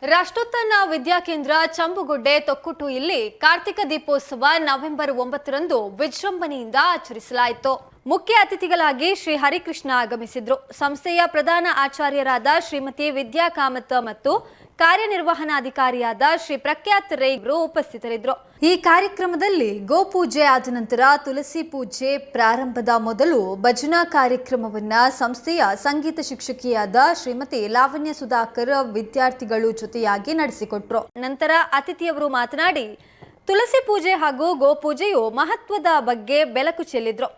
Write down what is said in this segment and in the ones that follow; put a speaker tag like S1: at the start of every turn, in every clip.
S1: ರಾಷ್ಟ್ರೋತ್ಥಾನ ವಿದ್ಯಾಕೇಂದ್ರ ಚಂಬುಗುಡ್ಡೆ ತೊಕ್ಕುಟು ಇಲ್ಲಿ ಕಾರ್ತಿಕ ದೀಪೋತ್ಸವ ನವೆಂಬರ್ 9ರಂದು ವಿಜೃಂಭಣೆಯಿಂದ ಆಚರಿಸಲಾಯಿತು. ಮುಖ್ಯ ಅತಿಥಿಗಳಾಗಿ ಶ್ರೀ ಹರಿಕೃಷ್ಣ ಆಗಮಿಸಿದ್ರು. ಸಂಸ್ಥೆಯ ಪ್ರಧಾನ ಆಚಾರ್ಯರಾದ ಶ್ರೀಮತಿ ವಿದ್ಯಾ ಕಾಮತ್ ಮತ್ತು ಕಾರ್ಯನಿರ್ವಹಣಾಧಿಕಾರಿಯಾದ ಶ್ರೀ ಪ್ರಖ್ಯಾತ್ ರೈ ಉಪಸ್ಥಿತರಿದ್ದರು. ಈ ಕಾರ್ಯಕ್ರಮದಲ್ಲಿ ಗೋಪೂಜೆ ಆದ ನಂತರ ತುಳಸಿ ಪೂಜೆ ಪ್ರಾರಂಭದ ಮೊದಲು ಭಜನಾ ಕಾರ್ಯಕ್ರಮವನ್ನ ಸಂಸ್ಥೆಯ ಸಂಗೀತ ಶಿಕ್ಷಕಿಯಾದ ಶ್ರೀಮತಿ ಲಾವಣ್ಯ ಸುಧಾಕರ್ ವಿದ್ಯಾರ್ಥಿಗಳು ಜೊತೆಯಾಗಿ ನಡೆಸಿಕೊಟ್ರು. ನಂತರ ಅತಿಥಿಯವರು ಮಾತನಾಡಿ ತುಳಸಿ ಪೂಜೆ ಹಾಗೂ ಗೋಪೂಜೆಯು ಮಹತ್ವದ ಬಗ್ಗೆ ಬೆಳಕು ಚೆಲ್ಲಿದ್ರು.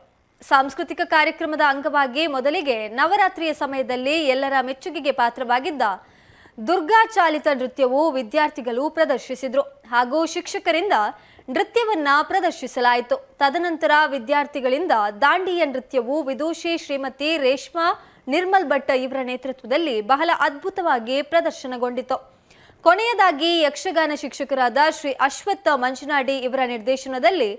S1: ಸಾಂಸ್ಕೃತಿಕ ಕಾರ್ಯಕ್ರಮದ ಅಂಗವಾಗಿ ಮೊದಲಿಗೆ ನವರಾತ್ರಿಯ ಸಮಯದಲ್ಲಿ ಎಲ್ಲರ ಮೆಚ್ಚುಗೆಗೆ ಪಾತ್ರವಾಗಿದ್ದ ದುರ್ಗಾ ಚಾಲಿತ ನೃತ್ಯವು ವಿದ್ಯಾರ್ಥಿಗಳು ಪ್ರದರ್ಶಿಸಿದ್ರು ಹಾಗೂ ಶಿಕ್ಷಕರಿಂದ ನೃತ್ಯವನ್ನ ಪ್ರದರ್ಶಿಸಲಾಯಿತು. ತದನಂತರ ವಿದ್ಯಾರ್ಥಿಗಳಿಂದ ದಾಂಡಿಯ ನೃತ್ಯವು ವಿದೂಷಿ ಶ್ರೀಮತಿ ರೇಷ್ಮಾ ನಿರ್ಮಲ್ ಭಟ್ ಇವರ ನೇತೃತ್ವದಲ್ಲಿ ಬಹಳ ಅದ್ಭುತವಾಗಿ ಪ್ರದರ್ಶನಗೊಂಡಿತು. ಕೊನೆಯದಾಗಿ ಯಕ್ಷಗಾನ ಶಿಕ್ಷಕರಾದ ಶ್ರೀ ಅಶ್ವತ್ಥ ಮಂಜನಾಡಿ ಇವರ ನಿರ್ದೇಶನದಲ್ಲಿ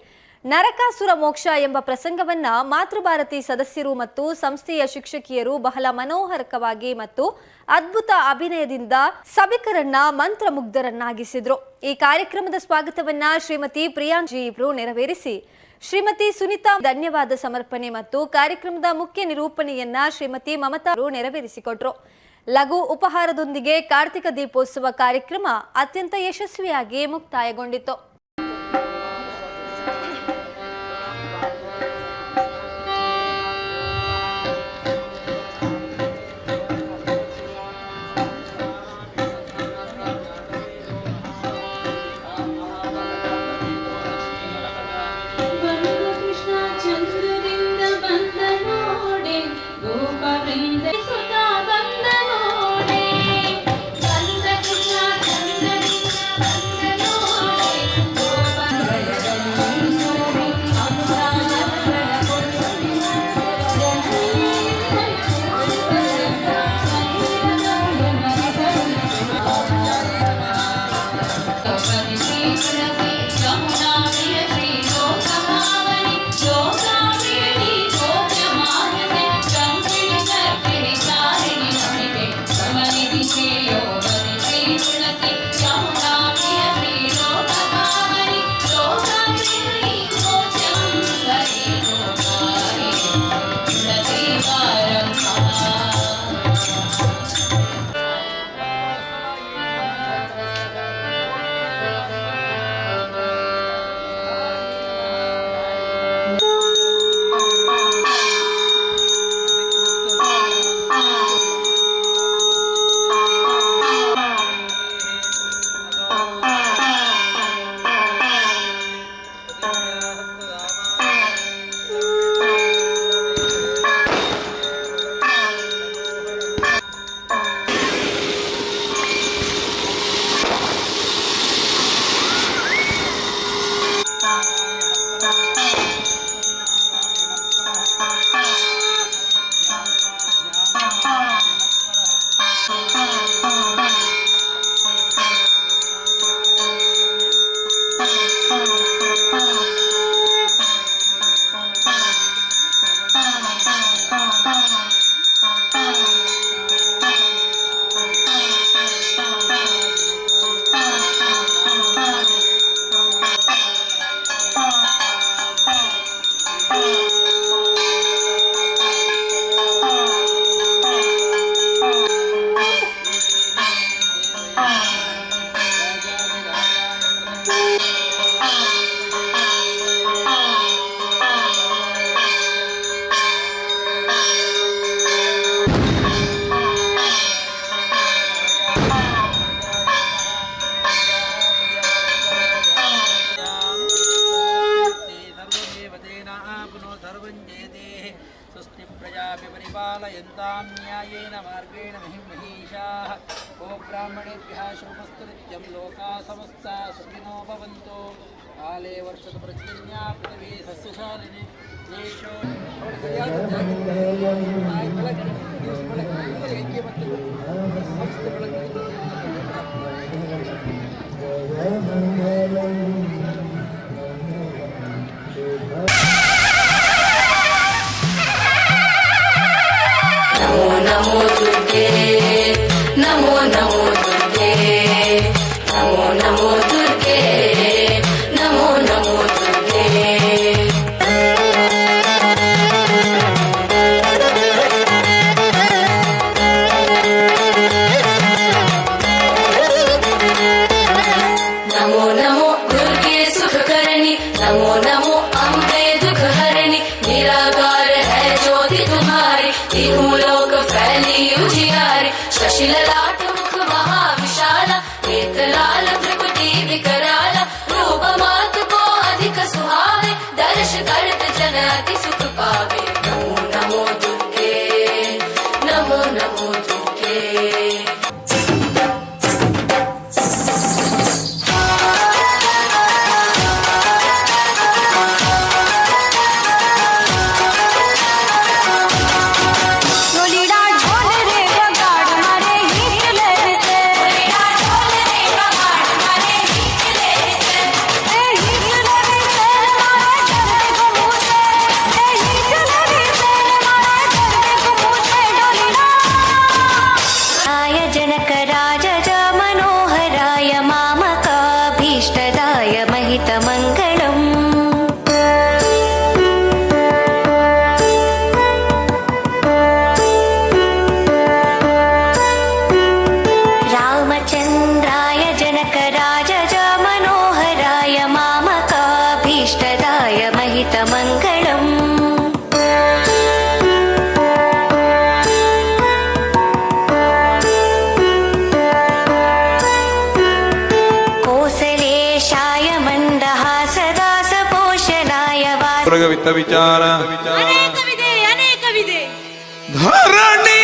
S1: ನರಕಾಸುರ ಮೋಕ್ಷ ಎಂಬ ಪ್ರಸಂಗವನ್ನ ಮಾತೃಭಾರತಿ ಸದಸ್ಯರು ಮತ್ತು ಸಂಸ್ಥೆಯ ಶಿಕ್ಷಕಿಯರು ಬಹಳ ಮನೋಹರಕವಾಗಿ ಮತ್ತು ಅದ್ಭುತ ಅಭಿನಯದಿಂದ ಸಭಿಕರನ್ನ ಮಂತ್ರಮುಗ್ಧರನ್ನಾಗಿಸಿದ್ರು. ಈ ಕಾರ್ಯಕ್ರಮದ ಸ್ವಾಗತವನ್ನ ಶ್ರೀಮತಿ ಪ್ರಿಯಾಂಜಿ ಇವರು ನೆರವೇರಿಸಿ ಶ್ರೀಮತಿ ಸುನಿತಾ ಧನ್ಯವಾದ ಸಮರ್ಪಣೆ ಮತ್ತು ಕಾರ್ಯಕ್ರಮದ ಮುಖ್ಯ ನಿರೂಪಣೆಯನ್ನ ಶ್ರೀಮತಿ ಮಮತಾ ಅವರು ನೆರವೇರಿಸಿಕೊಟ್ರು. ಲಘು ಉಪಹಾರದೊಂದಿಗೆ ಕಾರ್ತಿಕ ದೀಪೋತ್ಸವ ಕಾರ್ಯಕ್ರಮ ಅತ್ಯಂತ ಯಶಸ್ವಿಯಾಗಿ ಮುಕ್ತಾಯಗೊಂಡಿತು.
S2: स्वस्ति प्रजाभ्य परिपालयन्तां न्यायेन मार्गेण महिषाः ओ ब्राह्मणेभ्यः शुभमस्तु नित्यं लोकाः समस्ताः सुखिनो भवन्तु काले वर्षतु पर्जन्या पृथिवी सस्यशालिनी देशो
S3: नमो नमो दुर्गे शिललाट मुख महाविशाल नेत्रलाल त्रिपुटी विकराल रूप मातु को अधिक सुहावे दर्श करत जन अति सुख पावे नमो नमो दुर्गे नमो नमो दुर्गे
S4: ವಿತ್ತ ವಿಚಾರ
S5: ಅನೇಕವಿದೆ
S4: ಧರಣಿ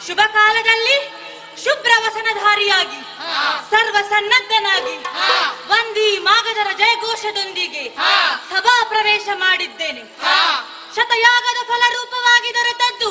S5: ಶುಭ ಕಾಲದಲ್ಲಿ ಶುಭ್ರ ವಸನಧಾರಿಯಾಗಿ ಸರ್ವ ಸನ್ನದ್ಧನಾಗಿ ವಂದಿ ಮಾಗಧರ ಜಯಘೋಷದೊಂದಿಗೆ ಸಭಾ ಪ್ರವೇಶ ಮಾಡಿದ್ದೇನೆ. ಶತಯಾಗದ ಫಲರೂಪವಾಗಿ ದೊರೆತದ್ದು